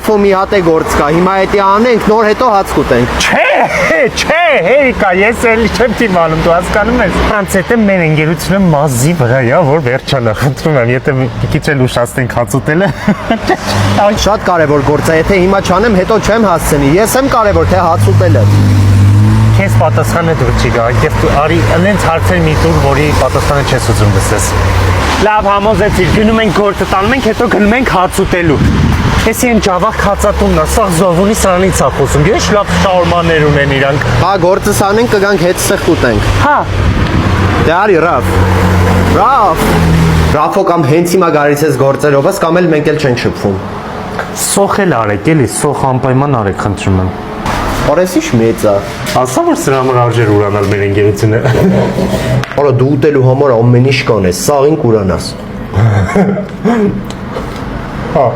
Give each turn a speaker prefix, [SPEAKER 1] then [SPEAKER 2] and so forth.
[SPEAKER 1] շփվում մի հատ է գործ կա, հիմա էդի անենք, նոր հետո հաց կուտենք։
[SPEAKER 2] Չէ, հերիկա, ես էլի չեմ դիմանում, դու հասկանում ես։ Franc հետը մեր ընկերությունը մազի վրա է, որ վերջանա, խնդրում եմ, եթե մի քիչ էլ ուշացնենք հաց ուտելը։
[SPEAKER 1] Շատ կարևոր գործ է, եթե հիմա չանեմ, հետո չեմ հասցնի։ Ես եմ կարևոր, թե հաց ուտելը։
[SPEAKER 2] Քեզ պատասխանը դուր չի գա, եւ դու արի այնց հարցեր մի տուր, որի պատասխանը չես ուզում լսես։ Լավ համոզեցիր, գնում ենք գործը տանում ենք, հետո գնում ենք հաց ուտելու։ Էսի են ջավախ հացատունն է, սա զովունի սրանից է խոսում, ես լավ շաուրմաներ ունեն իրանք։
[SPEAKER 1] Հա, գործս անենք, կգանք հետ սեղտ ուտենք։
[SPEAKER 2] Հա,
[SPEAKER 1] Դե արի, Ռաֆո կամ հենց հիմա գարից ես գործերով ես, կամ էլ մենք էլ չենք շփվում։
[SPEAKER 2] սոխ էլ արեք, էլի, սոխ անպայման արեք, խնդրում եմ։
[SPEAKER 1] Օրես ինչ մեծ է։
[SPEAKER 2] Ասա որ սրա համար արժեր ուրանալ մեր ընկերությունը։
[SPEAKER 1] Արա դու ուտելու համար ամեն ինչ կանես, սաղին կուրանաս։
[SPEAKER 2] Հա։